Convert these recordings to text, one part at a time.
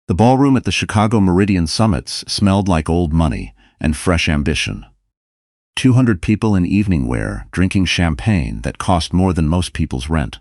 The ballroom at the Chicago Meridian Summits smelled like old money and fresh ambition. 200 people in evening wear, drinking champagne that cost more than most people's rent,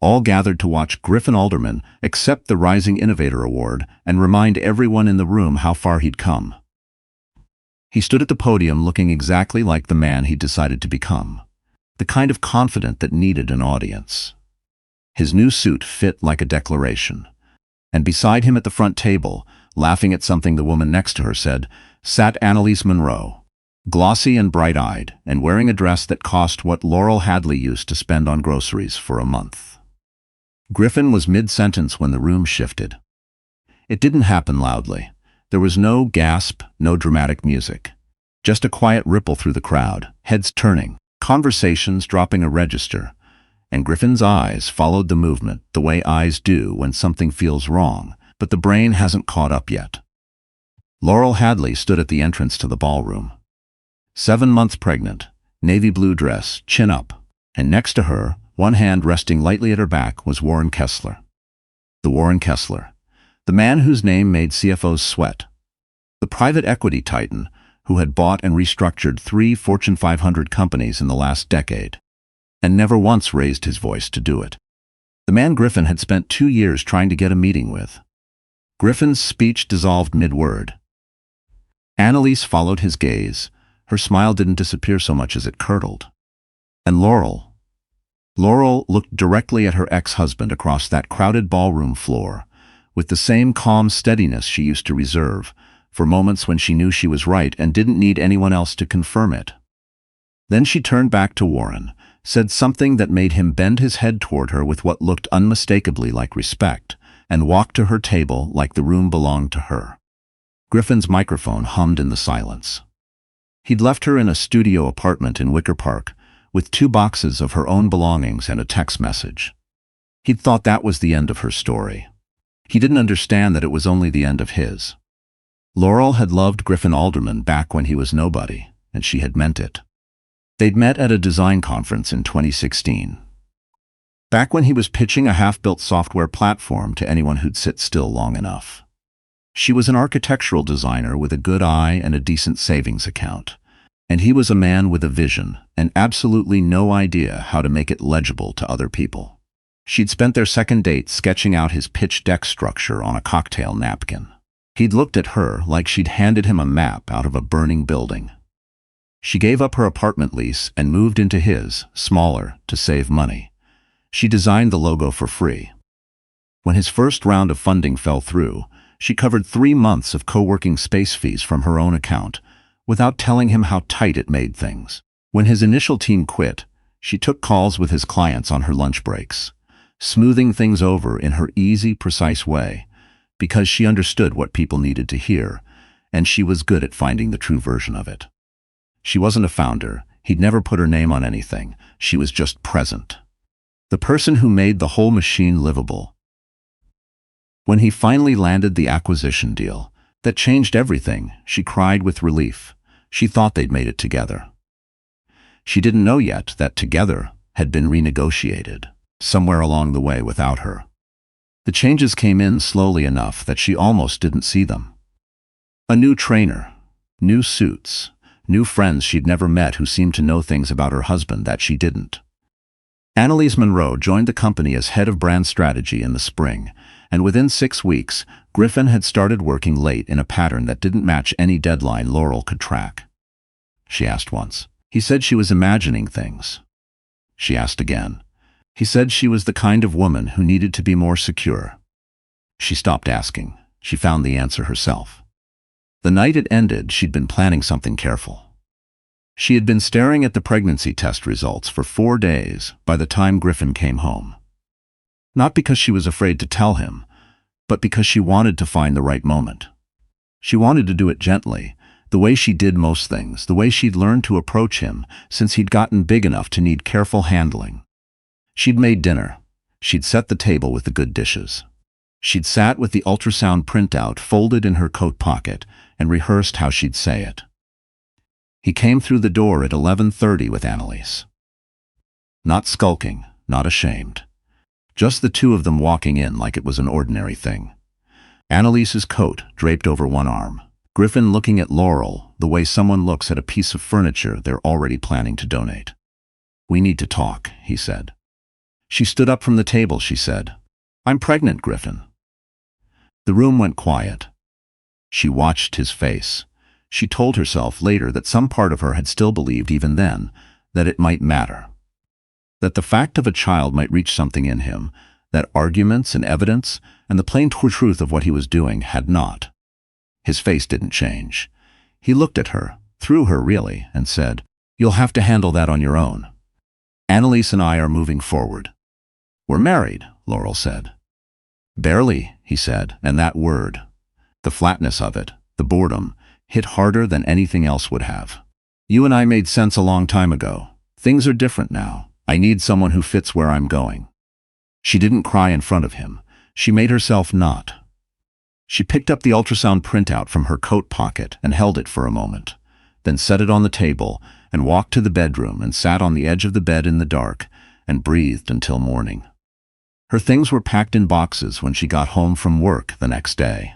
all gathered to watch Griffin Alderman accept the Rising Innovator Award and remind everyone in the room how far he'd come. He stood at the podium looking exactly like the man he'd decided to become, the kind of confident that needed an audience. His new suit fit like a declaration, and beside him at the front table, laughing at something the woman next to her said, sat Annalise Monroe, glossy and bright-eyed, and wearing a dress that cost what Laurel Hadley used to spend on groceries for a month. Griffin was mid-sentence when the room shifted. It didn't happen loudly. There was no gasp, no dramatic music. Just a quiet ripple through the crowd, heads turning, conversations dropping a register, and Griffin's eyes followed the movement the way eyes do when something feels wrong, but the brain hasn't caught up yet. Laurel Hadley stood at the entrance to the ballroom. 7 months pregnant, navy blue dress, chin up, and next to her, one hand resting lightly at her back, was Warren Kessler. The Warren Kessler, the man whose name made CFOs sweat. The private equity titan who had bought and restructured 3 Fortune 500 companies in the last decade, and never once raised his voice to do it. The man Griffin had spent 2 years trying to get a meeting with. Griffin's speech dissolved mid-word. Annalise followed his gaze. Her smile didn't disappear so much as it curdled. And Laurel looked directly at her ex-husband across that crowded ballroom floor, with the same calm steadiness she used to reserve for moments when she knew she was right and didn't need anyone else to confirm it. Then she turned back to Warren, said something that made him bend his head toward her with what looked unmistakably like respect, and walked to her table like the room belonged to her. Griffin's microphone hummed in the silence. He'd left her in a studio apartment in Wicker Park, with 2 boxes of her own belongings and a text message. He'd thought that was the end of her story. He didn't understand that it was only the end of his. Laurel had loved Griffin Alderman back when he was nobody, and she had meant it. They'd met at a design conference in 2016. Back when he was pitching a half-built software platform to anyone who'd sit still long enough. She was an architectural designer with a good eye and a decent savings account, and he was a man with a vision and absolutely no idea how to make it legible to other people. She'd spent their second date sketching out his pitch deck structure on a cocktail napkin. He'd looked at her like she'd handed him a map out of a burning building. She gave up her apartment lease and moved into his, smaller, to save money. She designed the logo for free. When his first round of funding fell through, she covered 3 months of co-working space fees from her own account, without telling him how tight it made things. When his initial team quit, she took calls with his clients on her lunch breaks, smoothing things over in her easy, precise way, because she understood what people needed to hear, and she was good at finding the true version of it. She wasn't a founder. He'd never put her name on anything. She was just present. The person who made the whole machine livable. When he finally landed the acquisition deal, that changed everything, she cried with relief. She thought they'd made it together. She didn't know yet that together had been renegotiated, somewhere along the way without her. The changes came in slowly enough that she almost didn't see them. A new trainer, new suits, new friends she'd never met who seemed to know things about her husband that she didn't. Annalise Monroe joined the company as head of brand strategy in the spring, and within 6 weeks, Griffin had started working late in a pattern that didn't match any deadline Laurel could track. She asked once. He said she was imagining things. She asked again. He said she was the kind of woman who needed to be more secure. She stopped asking. She found the answer herself. The night it ended, she'd been planning something careful. She had been staring at the pregnancy test results for 4 days by the time Griffin came home. Not because she was afraid to tell him, but because she wanted to find the right moment. She wanted to do it gently, the way she did most things, the way she'd learned to approach him since he'd gotten big enough to need careful handling. She'd made dinner. She'd set the table with the good dishes. She'd sat with the ultrasound printout folded in her coat pocket and rehearsed how she'd say it. He came through the door at 11:30 with Annalise. Not skulking, not ashamed. Just the two of them walking in like it was an ordinary thing. Annalise's coat draped over one arm. Griffin looking at Laurel the way someone looks at a piece of furniture they're already planning to donate. "We need to talk," he said. She stood up from the table, she said. "I'm pregnant, Griffin." The room went quiet. She watched his face. She told herself later that some part of her had still believed even then that it might matter. That the fact of a child might reach something in him, that arguments and evidence and the plain truth of what he was doing had not. His face didn't change. He looked at her, through her really, and said, "You'll have to handle that on your own. Annalise and I are moving forward." "We're married," Laurel said. "Barely," he said, and that word, the flatness of it, the boredom, hit harder than anything else would have. "You and I made sense a long time ago. Things are different now. I need someone who fits where I'm going." She didn't cry in front of him. She made herself not. She picked up the ultrasound printout from her coat pocket and held it for a moment, then set it on the table and walked to the bedroom and sat on the edge of the bed in the dark and breathed until morning. Her things were packed in boxes when she got home from work the next day.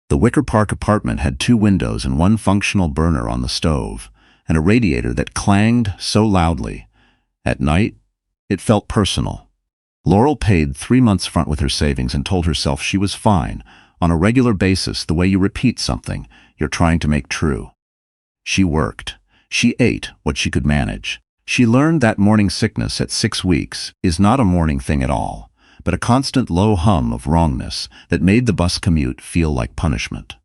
The Wicker Park apartment had 2 windows and 1 functional burner on the stove, and a radiator that clanged so loudly. At night, it felt personal. Laurel paid 3 months front with her savings and told herself she was fine, on a regular basis, the way you repeat something you're trying to make true. She worked. She ate what she could manage. She learned that morning sickness at 6 weeks is not a morning thing at all, but a constant low hum of wrongness that made the bus commute feel like punishment.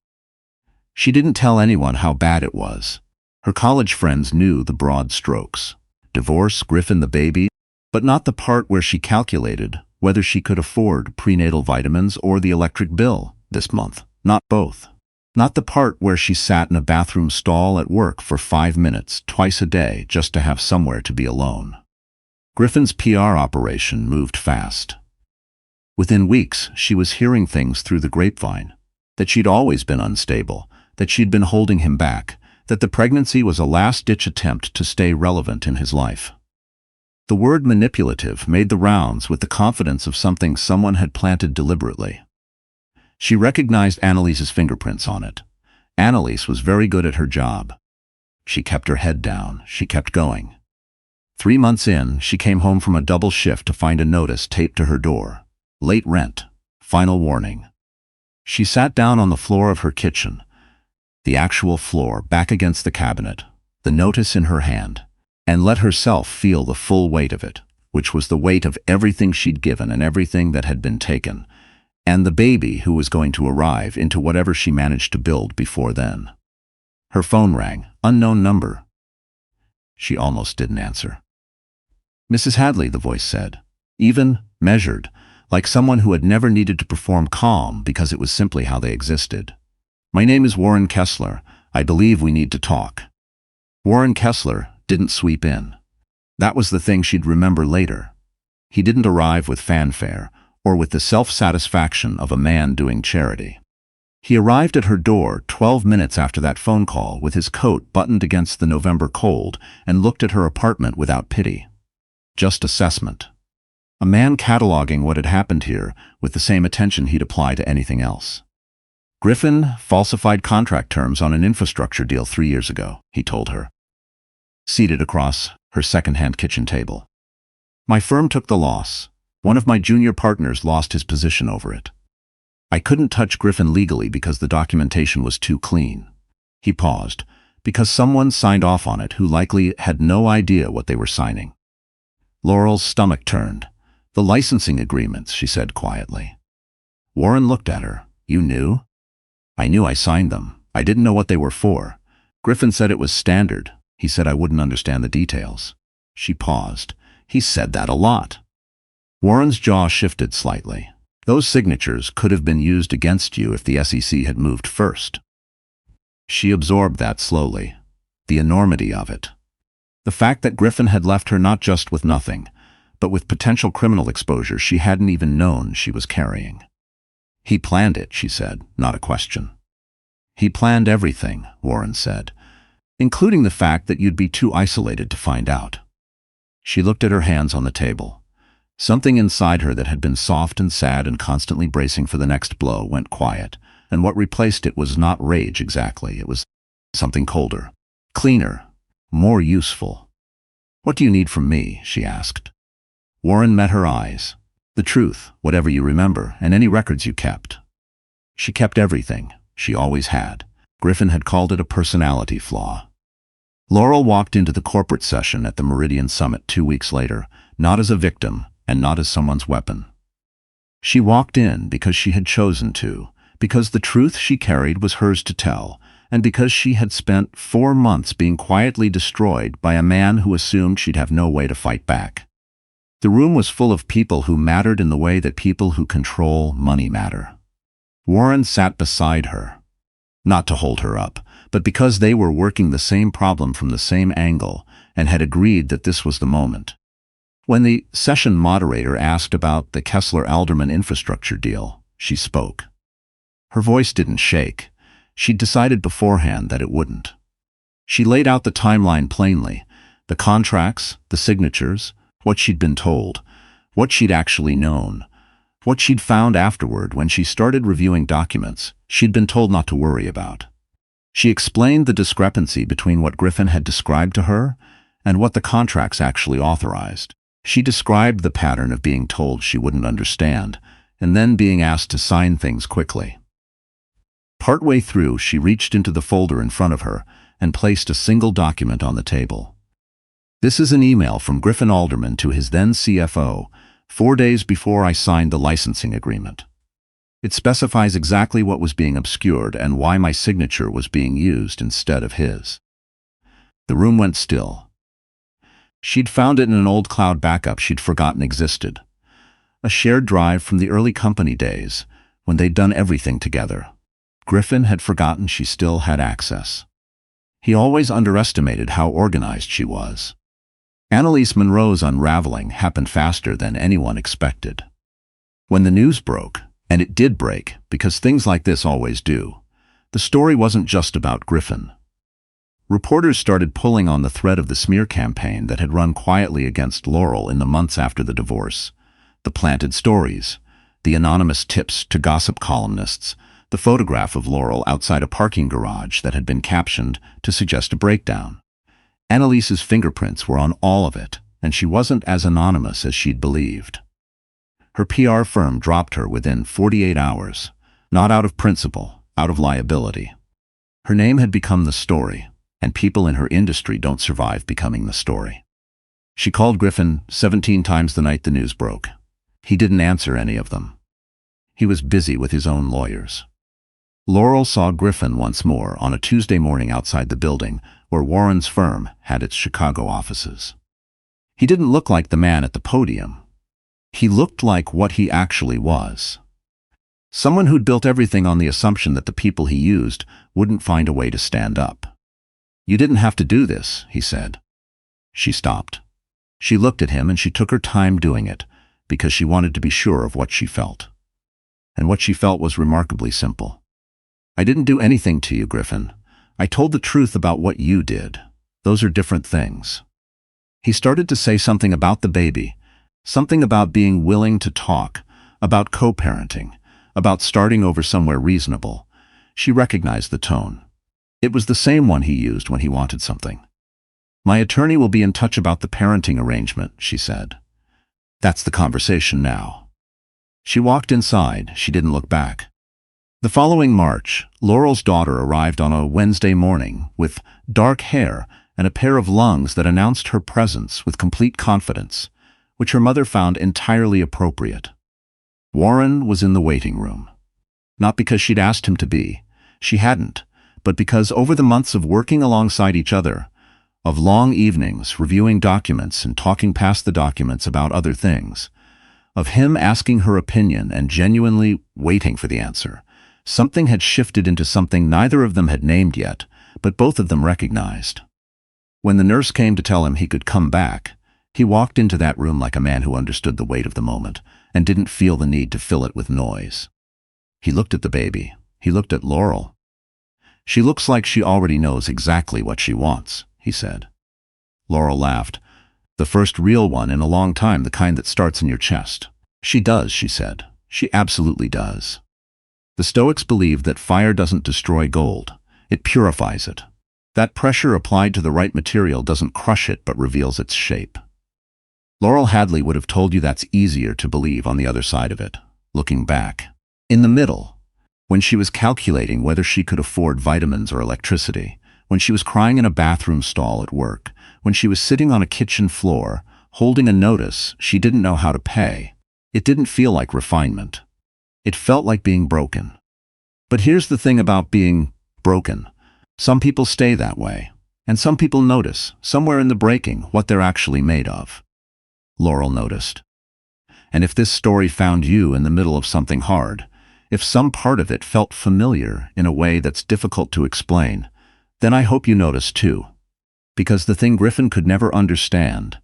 She didn't tell anyone how bad it was. Her college friends knew the broad strokes. Divorce, Griffin the baby, but not the part where she calculated whether she could afford prenatal vitamins or the electric bill this month. Not both. Not the part where she sat in a bathroom stall at work for 5 minutes twice a day just to have somewhere to be alone. Griffin's PR operation moved fast. Within weeks, she was hearing things through the grapevine, that she'd always been unstable, that she'd been holding him back, that the pregnancy was a last-ditch attempt to stay relevant in his life. The word manipulative made the rounds with the confidence of something someone had planted deliberately. She recognized Annalise's fingerprints on it. Annalise was very good at her job. She kept her head down. She kept going. 3 months in, she came home from a double shift to find a notice taped to her door. Late rent. Final warning. She sat down on the floor of her kitchen, the actual floor back against the cabinet, the notice in her hand, and let herself feel the full weight of it, which was the weight of everything she'd given and everything that had been taken, and the baby who was going to arrive into whatever she managed to build before then. Her phone rang. Unknown number. She almost didn't answer. "Mrs. Hadley," the voice said, even, measured, like someone who had never needed to perform calm because it was simply how they existed. "My name is Warren Kessler. I believe we need to talk." Warren Kessler didn't sweep in. That was the thing she'd remember later. He didn't arrive with fanfare or with the self-satisfaction of a man doing charity. He arrived at her door 12 minutes after that phone call with his coat buttoned against the November cold and looked at her apartment without pity. Just assessment. A man cataloging what had happened here with the same attention he'd apply to anything else. "Griffin falsified contract terms on an infrastructure deal 3 years ago," he told her, seated across her second-hand kitchen table. "My firm took the loss. One of my junior partners lost his position over it. I couldn't touch Griffin legally because the documentation was too clean." He paused, "because someone signed off on it who likely had no idea what they were signing." Laurel's stomach turned. "The licensing agreements," she said quietly. Warren looked at her. "You knew?" "I knew I signed them. I didn't know what they were for. Griffin said it was standard. He said I wouldn't understand the details." She paused. "He said that a lot." Warren's jaw shifted slightly. "Those signatures could have been used against you if the SEC had moved first." She absorbed that slowly. The enormity of it. The fact that Griffin had left her not just with nothing, but with potential criminal exposure she hadn't even known she was carrying. "He planned it," she said, not a question. "He planned everything," Warren said, "including the fact that you'd be too isolated to find out." She looked at her hands on the table. Something inside her that had been soft and sad and constantly bracing for the next blow went quiet, and what replaced it was not rage exactly. It was something colder, cleaner, more useful. "What do you need from me?" she asked. Warren met her eyes. "The truth, whatever you remember, and any records you kept." She kept everything. She always had. Griffin had called it a personality flaw. Laurel walked into the corporate session at the Meridian Summit 2 weeks later, not as a victim and not as someone's weapon. She walked in because she had chosen to, because the truth she carried was hers to tell, and because she had spent 4 months being quietly destroyed by a man who assumed she'd have no way to fight back. The room was full of people who mattered in the way that people who control money matter. Warren sat beside her, not to hold her up, but because they were working the same problem from the same angle and had agreed that this was the moment. When the session moderator asked about the Kessler-Alderman infrastructure deal, she spoke. Her voice didn't shake. She'd decided beforehand that it wouldn't. She laid out the timeline plainly, the contracts, the signatures, what she'd been told, what she'd actually known, what she'd found afterward when she started reviewing documents she'd been told not to worry about. She explained the discrepancy between what Griffin had described to her and what the contracts actually authorized. She described the pattern of being told she wouldn't understand and then being asked to sign things quickly. Partway through, she reached into the folder in front of her and placed a single document on the table. "This is an email from Griffin Alderman to his then CFO, 4 days before I signed the licensing agreement. It specifies exactly what was being obscured and why my signature was being used instead of his." The room went still. She'd found it in an old cloud backup she'd forgotten existed. A shared drive from the early company days, when they'd done everything together. Griffin had forgotten she still had access. He always underestimated how organized she was. Annalise Monroe's unraveling happened faster than anyone expected. When the news broke, and it did break, because things like this always do, the story wasn't just about Griffin. Reporters started pulling on the thread of the smear campaign that had run quietly against Laurel in the months after the divorce. The planted stories, the anonymous tips to gossip columnists, the photograph of Laurel outside a parking garage that had been captioned to suggest a breakdown. Annalise's fingerprints were on all of it, and she wasn't as anonymous as she'd believed. Her PR firm dropped her within 48 hours, not out of principle, out of liability. Her name had become the story, and people in her industry don't survive becoming the story. She called Griffin 17 times the night the news broke. He didn't answer any of them. He was busy with his own lawyers. Laurel saw Griffin once more on a Tuesday morning outside the building where Warren's firm had its Chicago offices. He didn't look like the man at the podium. He looked like what he actually was. Someone who'd built everything on the assumption that the people he used wouldn't find a way to stand up. "You didn't have to do this," he said. She stopped. She looked at him and she took her time doing it because she wanted to be sure of what she felt. And what she felt was remarkably simple. "I didn't do anything to you, Griffin. I told the truth about what you did. Those are different things." He started to say something about the baby, something about being willing to talk, about co-parenting, about starting over somewhere reasonable. She recognized the tone. It was the same one he used when he wanted something. "My attorney will be in touch about the parenting arrangement," she said. "That's the conversation now." She walked inside. She didn't look back. The following March, Laurel's daughter arrived on a Wednesday morning with dark hair and a pair of lungs that announced her presence with complete confidence, which her mother found entirely appropriate. Warren was in the waiting room. Not because she'd asked him to be. She hadn't. But because over the months of working alongside each other, of long evenings reviewing documents and talking past the documents about other things, of him asking her opinion and genuinely waiting for the answer, something had shifted into something neither of them had named yet, but both of them recognized. When the nurse came to tell him he could come back, he walked into that room like a man who understood the weight of the moment and didn't feel the need to fill it with noise. He looked at the baby. He looked at Laurel. "She looks like she already knows exactly what she wants," he said. Laurel laughed. The first real one in a long time, the kind that starts in your chest. She does, she said. She absolutely does. The Stoics believed that fire doesn't destroy gold. It purifies it. That pressure applied to the right material doesn't crush it but reveals its shape. Laurel Hadley would have told you that's easier to believe on the other side of it, looking back. In the middle, when she was calculating whether she could afford vitamins or electricity, when she was crying in a bathroom stall at work, when she was sitting on a kitchen floor, holding a notice she didn't know how to pay, it didn't feel like refinement. It felt like being broken. But here's the thing about being broken. Some people stay that way, and some people notice, somewhere in the breaking, what they're actually made of. Laurel noticed. And if this story found you in the middle of something hard, if some part of it felt familiar in a way that's difficult to explain, then I hope you noticed too. Because the thing Griffin could never understand,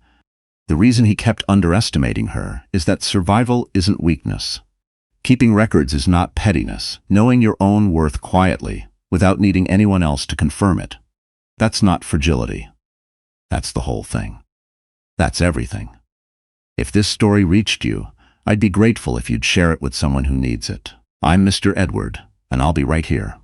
the reason he kept underestimating her, is that survival isn't weakness. Keeping records is not pettiness. Knowing your own worth quietly, without needing anyone else to confirm it, that's not fragility. That's the whole thing. That's everything. If this story reached you, I'd be grateful if you'd share it with someone who needs it. I'm Mr. Edward, and I'll be right here.